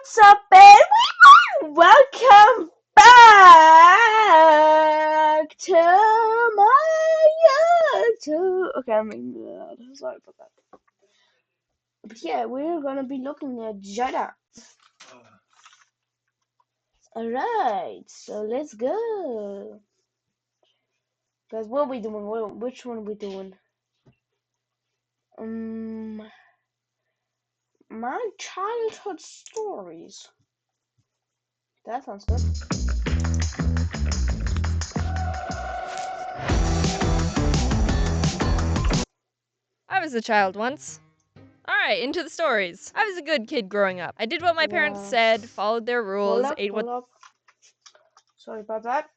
What's up, everyone? Welcome back to my YouTube. Okay, I'm making that. Sorry about that. But yeah, we're gonna be looking at Jaiden. Alright, so let's go. Guys, what are we doing? Which one are we doing? My childhood stories. That sounds good. I was a child once. Alright, into the stories. I was a good kid growing up. I did what my parents said, followed their rules, ate what Sorry about that.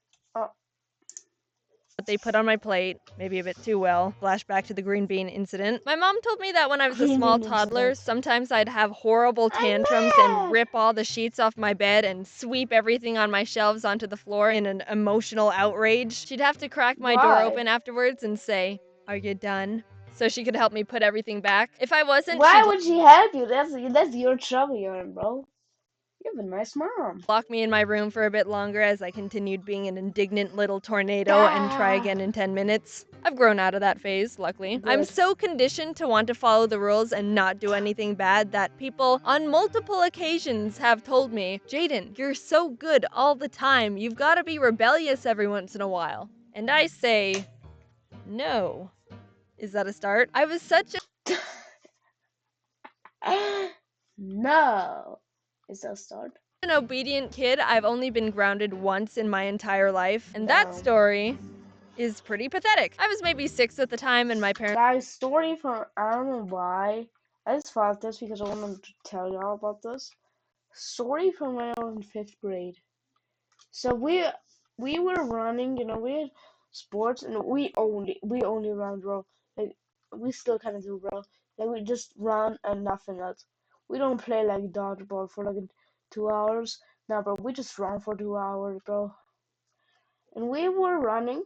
they put on my plate, maybe a bit too well. Flashback to the green bean incident. My mom told me that when I was a small toddler, sometimes I'd have horrible tantrums and rip all the sheets off my bed and sweep everything on my shelves onto the floor in an emotional outrage. She'd have to crack my door open afterwards and say, "Are you done?" so she could help me put everything back. If I wasn't, why would she help you? That's your trouble you're in, bro. You have a nice mom. Lock me in my room for a bit longer as I continued being an indignant little tornado and try again in 10 minutes. I've grown out of that phase, luckily. Good. I'm so conditioned to want to follow the rules and not do anything bad that people on multiple occasions have told me, "Jaiden, you're so good all the time. You've got to be rebellious every once in a while." And I say, no. Is that a start? I was such a No. Is that a start? an obedient kid. I've only been grounded once in my entire life, and that story is pretty pathetic. I was maybe 6 at the time, and my parents. Guys, story from I don't know why. I just thought this because I wanted to tell y'all about this. Story from when I was in 5th grade. So we were running, we had sports, and we only run, bro. Like we still kind of do, bro. Like we just run and nothing else. We don't play like dodgeball for like 2 hours. No, bro. We just run for 2 hours, bro. And we were running.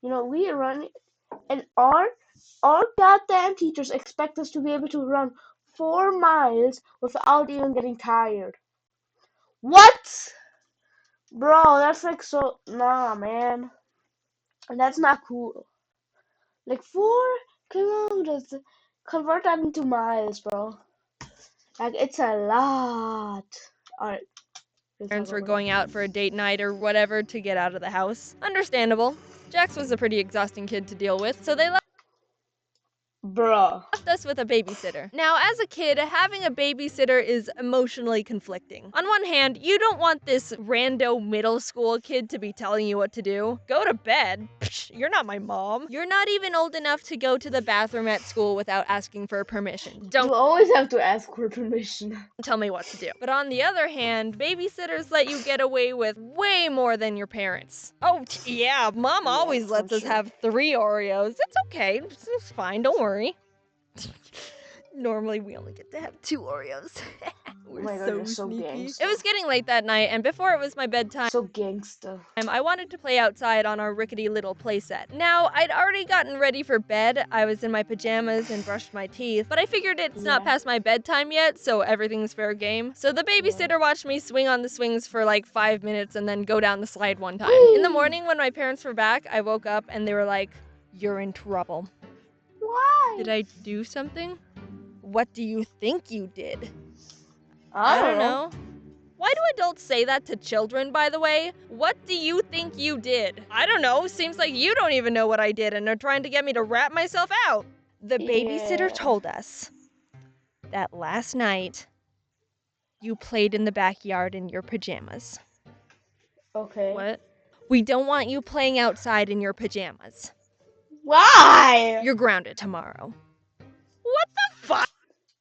We are running, and our goddamn teachers expect us to be able to run 4 miles without even getting tired. What? Bro, that's like so. Nah, man. That's not cool. Like 4 kilometers. Convert that into miles, bro. Like, it's a lot. Alright. Parents were going out for a date night or whatever to get out of the house. Understandable. Jax was a pretty exhausting kid to deal with, so they left us with a babysitter. Now, as a kid, having a babysitter is emotionally conflicting. On one hand, you don't want this rando middle school kid to be telling you what to do. Go to bed. Psh, you're not my mom. You're not even old enough to go to the bathroom at school without asking for permission. You always have to ask for permission. Tell me what to do. But on the other hand, babysitters let you get away with way more than your parents. Oh, yeah, mom always lets us have 3 Oreos. It's okay. It's fine. Don't worry. Normally, we only get to have 2 Oreos. We're so sneaky. It was getting late that night, and before it was my bedtime, So gangsta. I wanted to play outside on our rickety little playset. Now, I'd already gotten ready for bed. I was in my pajamas and brushed my teeth, but I figured it's not past my bedtime yet, so everything's fair game. So the babysitter watched me swing on the swings for like 5 minutes and then go down the slide one time. In the morning, when my parents were back, I woke up and they were like, "You're in trouble." Why? Did I do something? What do you think you did? I don't know. Why do adults say that to children, by the way? What do you think you did? I don't know. Seems like you don't even know what I did and are trying to get me to rat myself out. The babysitter told us that last night you played in the backyard in your pajamas. Okay. What? We don't want you playing outside in your pajamas. Why? You're grounded tomorrow. What the fuck?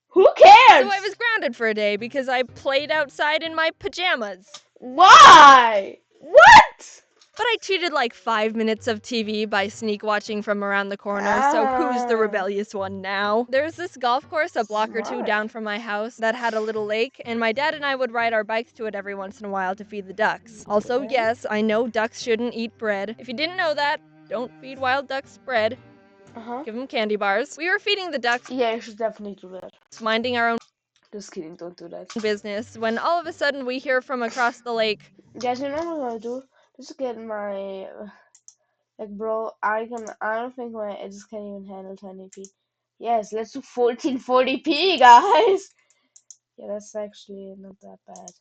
Who cares? So I was grounded for a day because I played outside in my pajamas. Why? What? But I cheated like 5 minutes of TV by sneak watching from around the corner, so who's the rebellious one now? There's this golf course a block or 2 down from my house that had a little lake, and my dad and I would ride our bikes to it every once in a while to feed the ducks. Also, yes, I know ducks shouldn't eat bread. If you didn't know that, don't feed wild ducks bread. Give them candy bars. We were feeding the ducks. Yeah, you should definitely do that. Minding our own Just kidding, don't do that. business when all of a sudden we hear from across the lake. Guys, you know what I'm gonna do? Just get my like, bro. I don't think I just can't even handle 1080p. Yes, let's do 1440p, guys. Yeah, that's actually not that bad.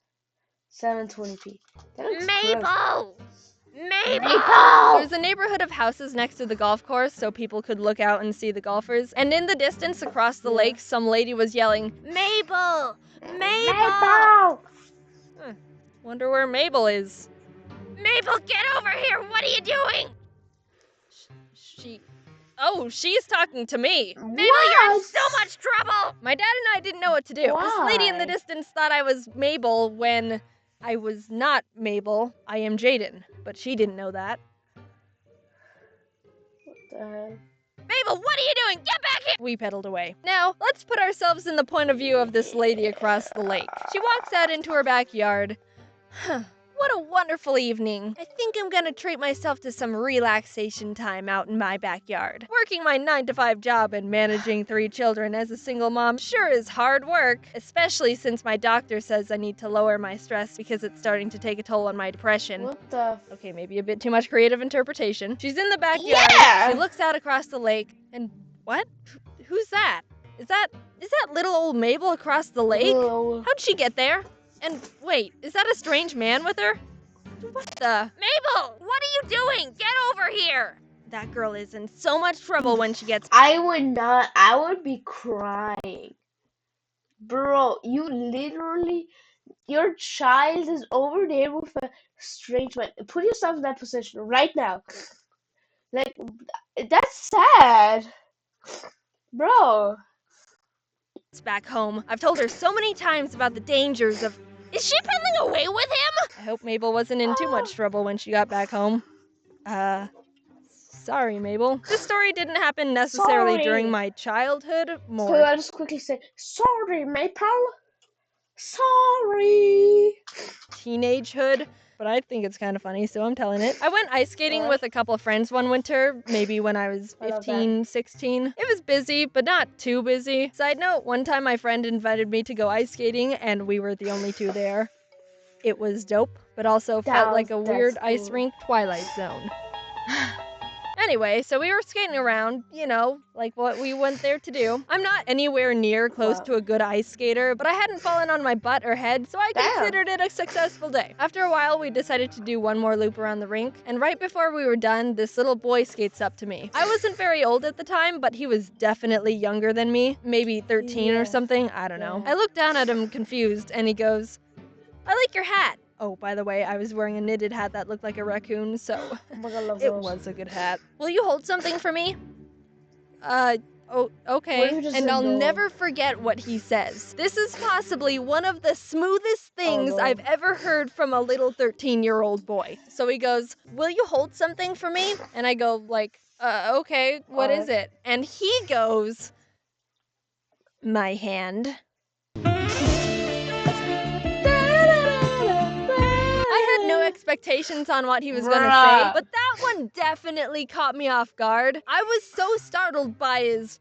720p. That looks gross. Maple! There's a neighborhood of houses next to the golf course so people could look out and see the golfers. And in the distance across the lake, some lady was yelling, "Mabel! Mabel!" Wonder where Mabel is. Mabel, get over here! What are you doing? She's talking to me. What? Mabel, you're in so much trouble! My dad and I didn't know what to do. Why? This lady in the distance thought I was Mabel when I was not Mabel. I am Jaiden, but she didn't know that. What the hell? Mabel, what are you doing? Get back here! We pedaled away. Now, let's put ourselves in the point of view of this lady across the lake. She walks out into her backyard. What a wonderful evening. I think I'm gonna treat myself to some relaxation time out in my backyard. Working my 9-to-5 job and managing 3 children as a single mom sure is hard work, especially since my doctor says I need to lower my stress because it's starting to take a toll on my depression. What the? Okay, maybe a bit too much creative interpretation. She's in the backyard. Yeah! She looks out across the lake, and what? Who's that? Is that little old Mabel across the lake? Hello. How'd she get there? And wait, is that a strange man with her? What the? Mabel, what are you doing? Get over here! That girl is in so much trouble when she gets. I would not. I would be crying. Bro, you literally. Your child is over there with a strange man. Put yourself in that position right now. Like, that's sad. Bro. Back home. I've told her so many times about the dangers of. Is she running away with him? I hope Mabel wasn't in too much trouble when she got back home. Sorry, Mabel. This story didn't happen necessarily during my childhood, more. So I'll just quickly say, sorry, Maple. Sorry. Teenagehood. But I think it's kind of funny, so I'm telling it. I went ice skating with a couple of friends one winter, maybe when I was 15, 16. It was busy, but not too busy. Side note, one time my friend invited me to go ice skating, and we were the only 2 there. It was dope, but also felt like a weird ice rink Twilight Zone. Anyway, so we were skating around, you know, like what we went there to do. I'm not anywhere near close to a good ice skater, but I hadn't fallen on my butt or head, so I considered it a successful day. After a while, we decided to do one more loop around the rink, and right before we were done, this little boy skates up to me. I wasn't very old at the time, but he was definitely younger than me, maybe 13 or something, I don't know. I looked down at him confused, and he goes, "I like your hat." Oh, by the way, I was wearing a knitted hat that looked like a raccoon, so it was a good hat. Will you hold something for me? Oh, okay. And I'll never forget what he says. This is possibly one of the smoothest things I've ever heard from a little 13-year-old boy. So he goes, "Will you hold something for me?" And I go like, okay, what is it? And he goes, "My hand." I had no expectations on what he was gonna say, but that one definitely caught me off guard. I was so startled by his,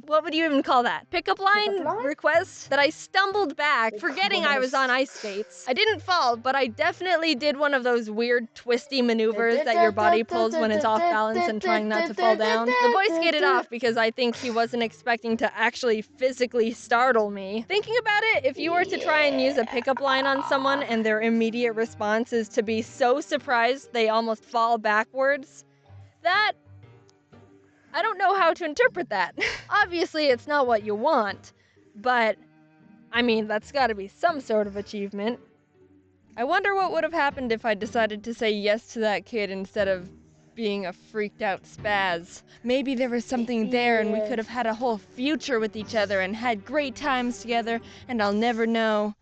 what would you even call that? Pickup line request? That I stumbled back, forgetting I was on ice skates. I didn't fall, but I definitely did one of those weird twisty maneuvers that your body pulls when it's off balance and trying not to fall down. The boy skated off because I think he wasn't expecting to actually physically startle me. Thinking about it, if you were to try and use a pickup line on someone and their immediate response is to be so surprised they almost fall backwards, I don't know how to interpret that. Obviously, it's not what you want, but, I mean, that's gotta be some sort of achievement. I wonder what would have happened if I decided to say yes to that kid instead of being a freaked out spaz. Maybe there was something there and we could have had a whole future with each other and had great times together, and I'll never know.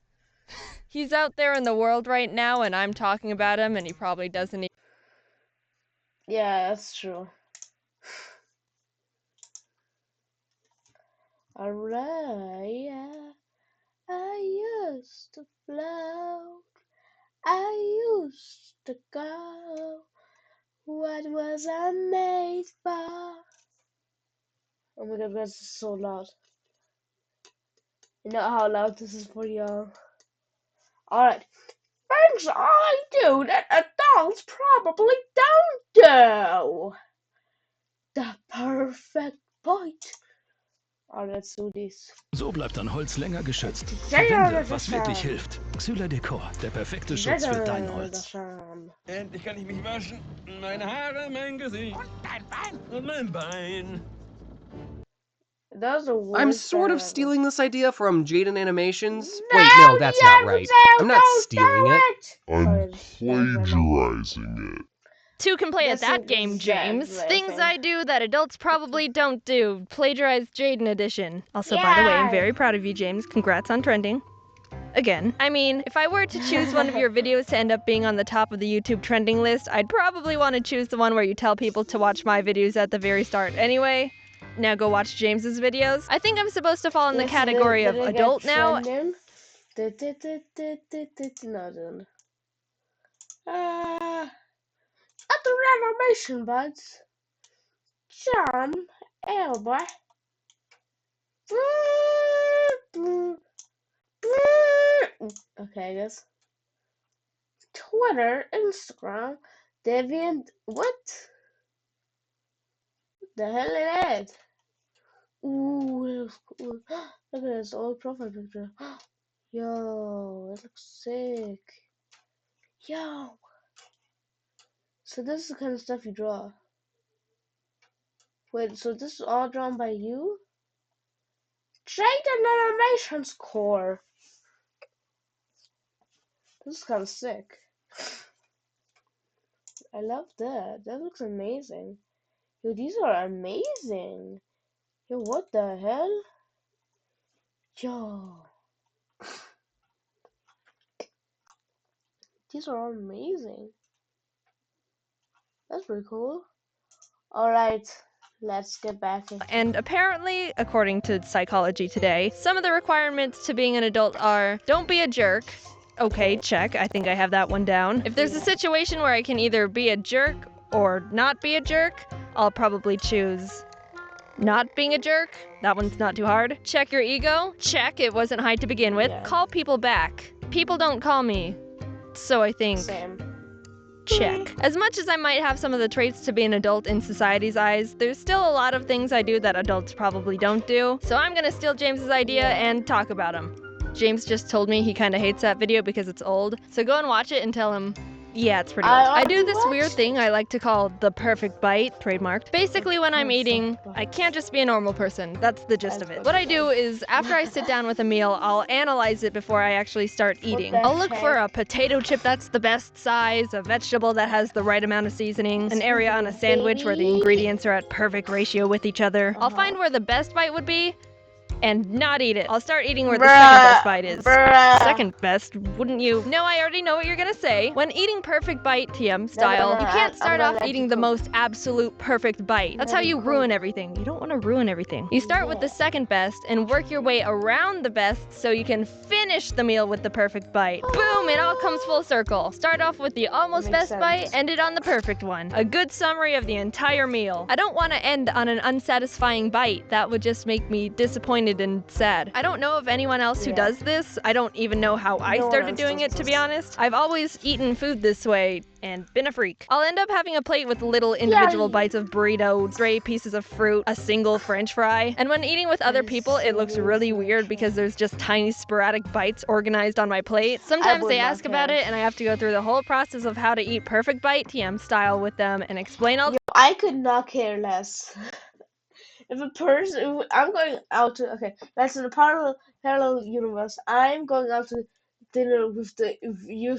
He's out there in the world right now and I'm talking about him and he probably doesn't even. Yeah, that's true. Alright, yeah. I used to float, I used to go. What was I made for? Oh my god, that's so loud. You know how loud this is for y'all. Alright. Things I do that adults probably don't do. The perfect bite. Oh, let's do this. So bleibt dein Holz länger geschützt. Sehr Verwende, was interessant. wirklich hilft. Decor, der perfekte Schutz für dein Holz. Endlich kann ich mich waschen. Meine Haare, mein Gesicht. Und dein Bein. Und mein Bein. I'm sort of stealing this idea from Jaiden Animations. No, Wait, no, that's not right. I'm not stealing it. I'm plagiarizing it. Two can play That's at that game, James. exactly Things thing. I do that adults probably don't do. Plagiarized Jaiden edition. Also, by the way, I'm very proud of you, James. Congrats on trending. Again. I mean, if I were to choose one of your videos to end up being on the top of the YouTube trending list, I'd probably want to choose the one where you tell people to watch my videos at the very start anyway. Now go watch James's videos. I think I'm supposed to fall in the category of adult now. No, then. At the renovation buds. Jump, elbow. Okay, I guess. Twitter, Instagram, Deviant. What? The hell is that? Ooh, it looks cool. Look at this old profile picture. Yo, it looks sick. Yo. So this is the kind of stuff you draw. Wait, so this is all drawn by you? Jaiden Animations Core. This is kind of sick. I love that. That looks amazing. Yo, these are amazing. Yo, what the hell? Yo. These are all amazing. That's pretty cool. Alright, let's get back. And apparently, according to Psychology Today, some of the requirements to being an adult are don't be a jerk. Okay, check. I think I have that one down. If there's a situation where I can either be a jerk or not be a jerk, I'll probably choose not being a jerk. That one's not too hard. Check your ego. Check, it wasn't high to begin with. Yeah. Call people back. People don't call me. So I think Same. check. As much as I might have some of the traits to be an adult in society's eyes, there's still a lot of things I do that adults probably don't do. So I'm gonna steal James's idea and talk about him. James just told me he kinda hates that video because it's old. So go and watch it and tell him, yeah, it's pretty old. I do this weird thing I like to call the perfect bite, trademarked. Basically, when I'm eating, I can't just be a normal person. That's the gist of it. What I do is, after I sit down with a meal, I'll analyze it before I actually start eating. I'll look for a potato chip that's the best size, a vegetable that has the right amount of seasoning, an area on a sandwich where the ingredients are at perfect ratio with each other. I'll find where the best bite would be, and not eat it. I'll start eating where the second best bite is. Second best, wouldn't you? No, I already know what you're gonna say. When eating perfect bite, TM style, you can't start off eating the most absolute perfect bite. That's how you ruin everything. You don't want to ruin everything. You start with the second best and work your way around the best so you can finish the meal with the perfect bite. Boom, it all comes full circle. Start off with the almost best bite, end it on the perfect one. A good summary of the entire meal. I don't want to end on an unsatisfying bite. That would just make me disappointed and sad. I don't know of anyone else who does this. I don't even know how I started doing it, to be honest. I've always eaten food this way and been a freak. I'll end up having a plate with little individual bites of burrito, stray pieces of fruit, a single french fry. And when eating with other people, it looks really weird because there's just tiny sporadic bites organized on my plate. Sometimes they ask about it and I have to go through the whole process of how to eat perfect bite TM style with them and explain all. I could not care less. If a person, I'm going out to, okay, that's in a parallel universe. I'm going out to dinner with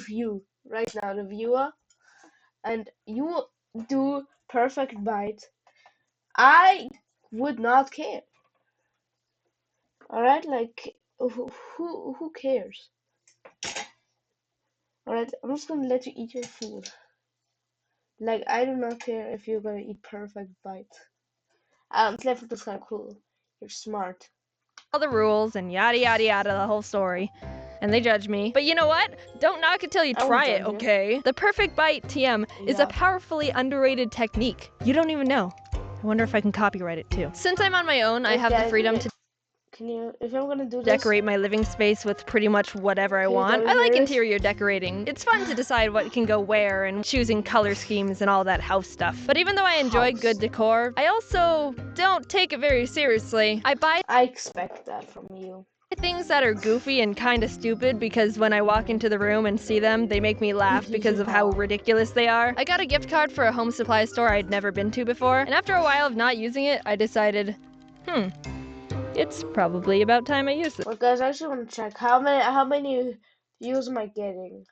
you right now, the viewer, and you do perfect bite. I would not care. All right, like who cares? All right, I'm just gonna let you eat your food. Like I do not care if you're gonna eat perfect bite. Flavor is kind of cool. You're smart. All the rules and yada yada yada, the whole story. And they judge me. But you know what? Don't knock it till you try it, okay? The perfect bite, TM, is a powerfully underrated technique. You don't even know. I wonder if I can copyright it too. Since I'm on my own, I have the freedom to Can you, if I'm gonna do this, decorate my living space with pretty much whatever I Can you want. go I like here? interior decorating. It's fun to decide what can go where and choosing color schemes and all that house stuff. But even though I enjoy good decor, I also don't take it very seriously. I buy I expect that from you. things that are goofy and kind of stupid because when I walk into the room and see them, they make me laugh because of how ridiculous they are. I got a gift card for a home supply store I'd never been to before, and after a while of not using it, I decided, it's probably about time I use it. Well, guys, I actually want to check how many views am I getting.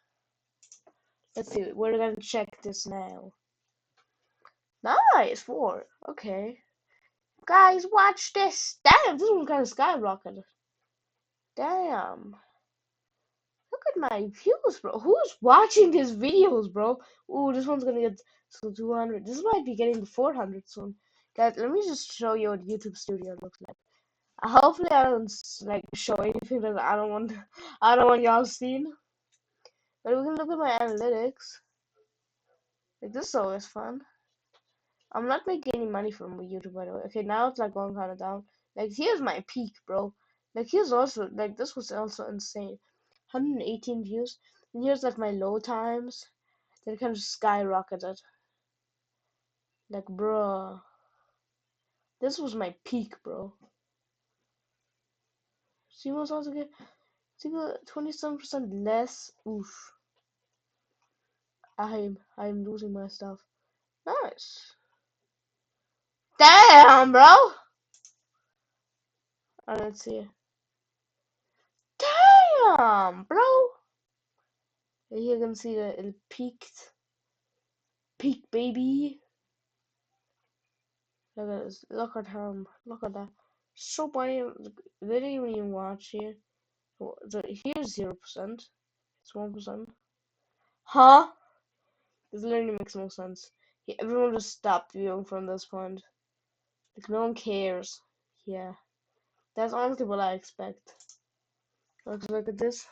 Let's see. We're gonna check this now. Nice, 4. Okay, guys, watch this. Damn, this one kind of skyrocketed. Damn. Look at my views, bro. Who's watching these videos, bro? Ooh, this one's gonna get to 200. This might be getting to 400 soon. Guys, let me just show you what YouTube Studio looks like. Hopefully, I don't like show anything that I don't want. I don't want y'all seen. But we can look at my analytics. Like this is always fun. I'm not making any money from YouTube, by the way. Okay, now it's like going kind of down. Like here's my peak, bro. Like here's also like this was also insane. 118 views. And here's like my low times. Then it kind of skyrocketed. Like, bro, this was my peak, bro. See what's also good? See what 27% less. Oof. I'm losing my stuff. Nice. Damn, bro. Let's see. Damn, bro. You can see that it peaked. Peak, baby. Look at this. Look at him. Look at that. So funny. They didn't even watch here. So here's 0%. It's 1%. Huh? This literally makes no sense. Everyone just stopped viewing from this point. Like no one cares. Yeah. That's honestly what I expect. Look at this.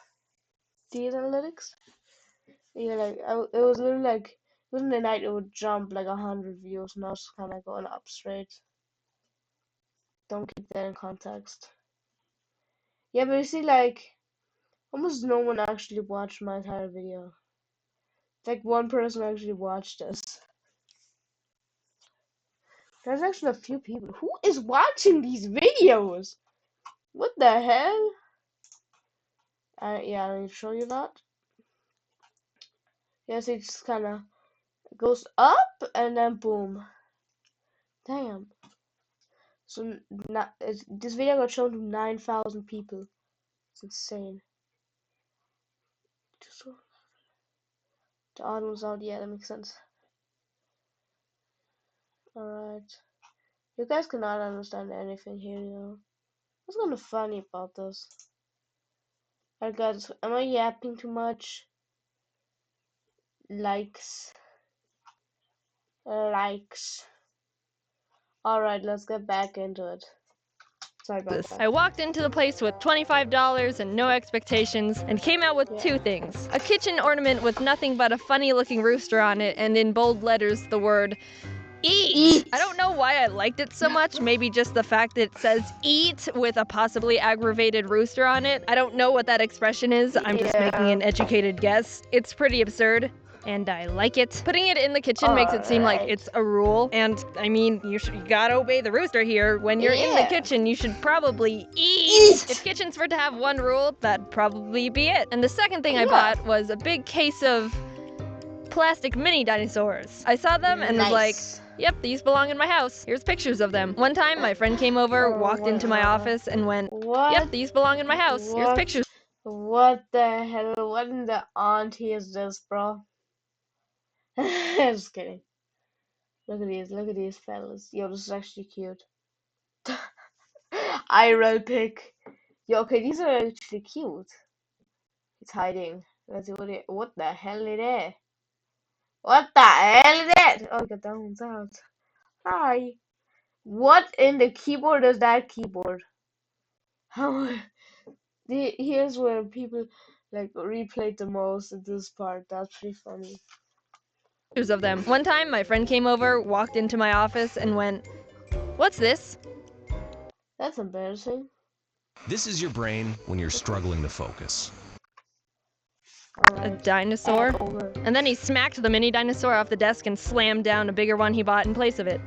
These analytics. Yeah, like it was literally like within the night it would jump like 100 views. Now it's kind of going up straight. Don't keep that in context. Yeah, but you see, like almost no one actually watched my entire video. Like one person actually watched this. There's actually a few people. Who is watching these videos? What the hell? Yeah, I'll show you that. Yes, it just kind of goes up and then boom. Damn. So this video got shown to 9,000 people. It's insane. The audio was out. Yeah, that makes sense. Alright. You guys cannot understand anything here, you know. What's kind of funny about this? Alright, guys, am I yapping too much? Likes. Alright, let's get back into it. Sorry about that. I walked into the place with $25 and no expectations and came out with two things. A kitchen ornament with nothing but a funny looking rooster on it and in bold letters the word eat. I don't know why I liked it so much, maybe just the fact that it says eat with a possibly aggravated rooster on it. I don't know what that expression is, I'm just making an educated guess. It's pretty absurd. And I like it. Putting it in the kitchen makes it seem like it's a rule. And I mean, you gotta obey the rooster here. When you're in the kitchen, you should probably eat. If kitchens were to have one rule, that'd probably be it. And the second thing I bought was a big case of plastic mini dinosaurs. I saw them and was like, yep, these belong in my house. Here's pictures of them. One time, my friend came over, walked into my office, and went, yep, these belong in my house. Here's pictures. What the hell? What in the auntie is this, bro? Just kidding. Look at these fellas. Yo, this is actually cute. IRL pic. Yo, okay, these are actually cute. It's hiding. Let's see what the hell is that? What the hell is that? Oh, get down out. Hi. What in the keyboard is that keyboard? How? Here's where people like replayed the most at this part. That's pretty funny. Of them. One time, my friend came over, walked into my office, and went, what's this? That's embarrassing. This is your brain when you're struggling to focus. A dinosaur? And then he smacked the mini dinosaur off the desk and slammed down a bigger one he bought in place of it.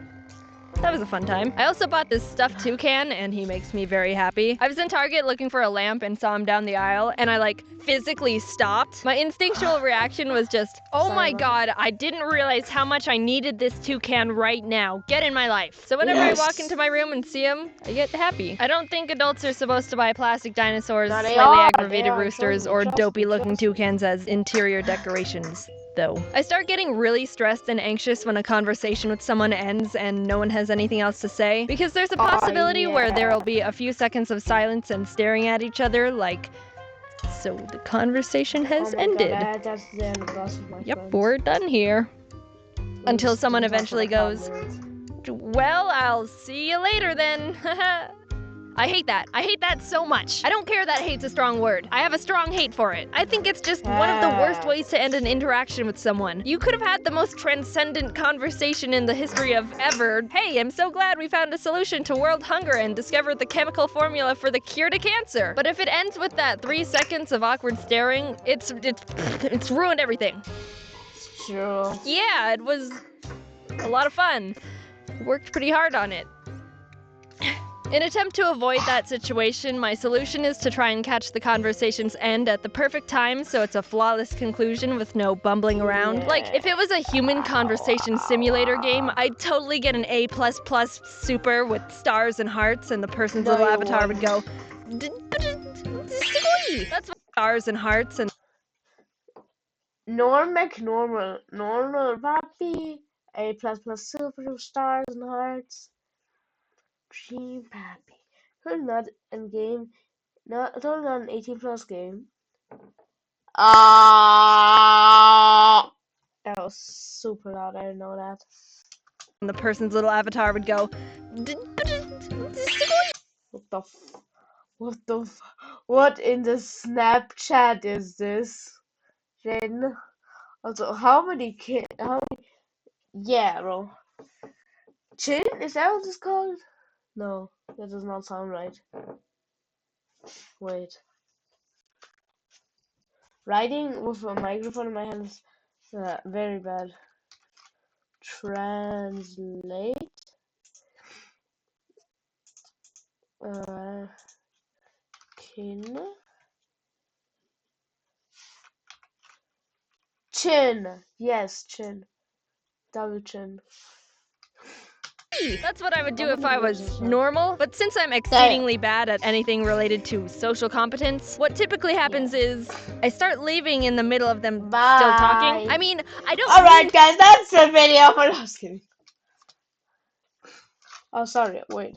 That was a fun time. I also bought this stuffed toucan, and he makes me very happy. I was in Target looking for a lamp and saw him down the aisle, and I physically stopped. My instinctual reaction was just, oh my god, I didn't realize how much I needed this toucan right now. Get in my life. So whenever I walk into my room and see him, I get happy. I don't think adults are supposed to buy plastic dinosaurs, slightly aggravated roosters, or dopey-looking toucans as interior decorations. Though. I start getting really stressed and anxious when a conversation with someone ends and no one has anything else to say, because there's a possibility where there will be a few seconds of silence and staring at each other so the conversation has ended. God, that's the end of us, my Yep, friends. we're done here. Until someone eventually goes, well, I'll see you later then. I hate that. I hate that so much. I don't care that hate's a strong word. I have a strong hate for it. I think it's just one of the worst ways to end an interaction with someone. You could have had the most transcendent conversation in the history of ever. Hey, I'm so glad we found a solution to world hunger and discovered the chemical formula for the cure to cancer. But if it ends with that 3 seconds of awkward staring, it's ruined everything. True. Yeah, it was a lot of fun. Worked pretty hard on it. In an attempt to avoid that situation, my solution is to try and catch the conversation's end at the perfect time so it's a flawless conclusion with no bumbling around. Like, if it was a human conversation simulator game, I'd totally get an A++ super with stars and hearts, and the person's little avatar would go, that's what stars and hearts and Norm McNormal. Normal Pappy. A++ super stars and hearts. Dream Pappy. Totally not in game. Totally not an 18+ game. That was super loud. I didn't know that. and the person's little avatar would go, What in the Snapchat is this? Jaiden? Also, how many yeah, bro. Chin? Is that what it's called? No, that does not sound right. Wait. Writing with a microphone in my hand is very bad. Translate. Kin. Chin. Yes, chin. Double chin. That's what I would do if I was normal, but since I'm exceedingly bad at anything related to social competence, what typically happens is I start leaving in the middle of them still talking. I mean, I don't Alright guys, that's the video for us. Kidding. Oh, sorry, wait.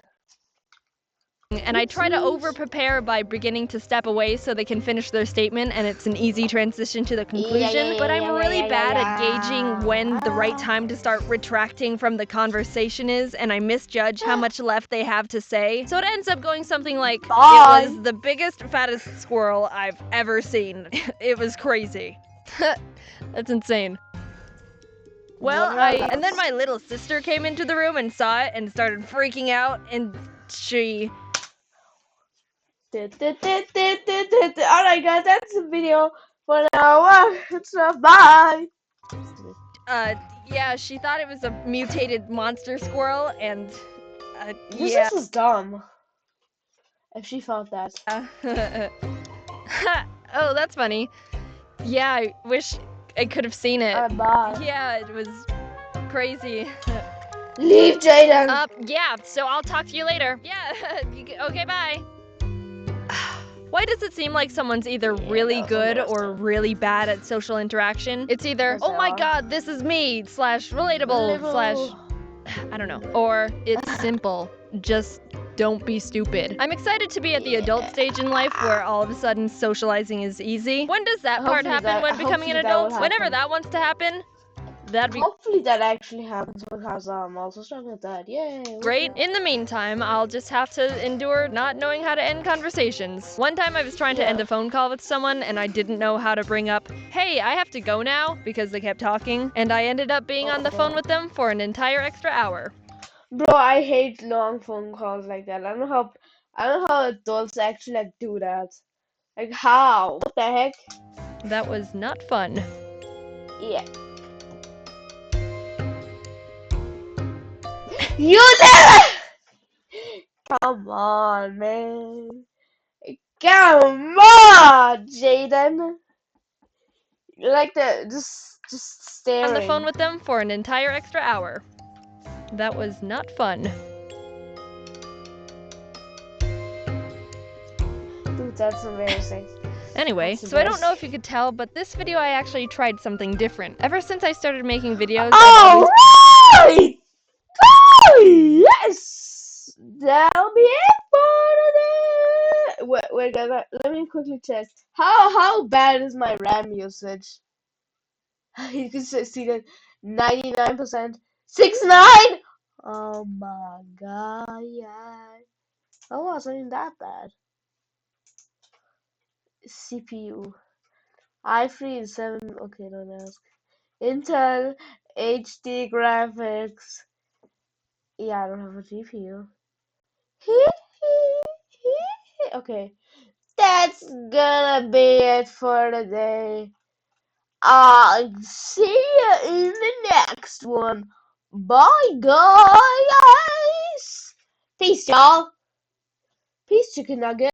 And I try to over-prepare by beginning to step away so they can finish their statement and it's an easy transition to the conclusion. But I'm really bad at gauging when the right time to start retracting from the conversation is, and I misjudge how much left they have to say. So it ends up going something like, it was the biggest, fattest squirrel I've ever seen. It was crazy. That's insane. Well, and then my little sister came into the room and saw it and started freaking out, and she... Alright guys, that's the video for now. It's bye. Yeah, she thought it was a mutated monster squirrel, and This is dumb. If she thought that. Oh, that's funny. Yeah, I wish I could have seen it. Bye. Yeah, it was crazy. Leave, Jaiden. Yeah, so I'll talk to you later. Yeah, okay, bye. Why does it seem like someone's either really good or really bad at social interaction? It's either, oh my god, this is me, / relatable, / I don't know. Or it's simple, just don't be stupid. I'm excited to be at the adult stage in life where all of a sudden socializing is easy. When does that part happen when becoming an adult? Whenever that wants to happen, that'd be hopefully that actually happens because I'm also struggling with that. Yay. great. In the meantime, I'll just have to endure not knowing how to end conversations. One time I was trying to end a phone call with someone and I didn't know how to bring up, hey, I have to go now, because they kept talking, and I ended up being on the phone with them for an entire extra hour. Bro, I hate long phone calls like that. I don't know I don't know how adults actually like do that. Like how? What the heck? That was not fun. Yeah. You did it! Come on, man. Come on, Jaiden. You like the just staring. On the phone with them for an entire extra hour. That was not fun. Dude, that's embarrassing. Anyway, That's so I don't know embarrassing. if you could tell, but this video I actually tried something different. Ever since I started making videos, All right! Oh, yes! That'll be it for today! Wait, guys, let me quickly check. How bad is my RAM usage? You can see that 99%. 6.9! Oh my god, yeah. Oh, it wasn't even that bad. CPU. i3 is 7. Okay, don't ask. Intel HD graphics. Yeah, I don't have a GPU. Okay, that's gonna be it for today. I'll see you in the next one. Bye, guys. Peace, y'all. Peace, chicken nugget.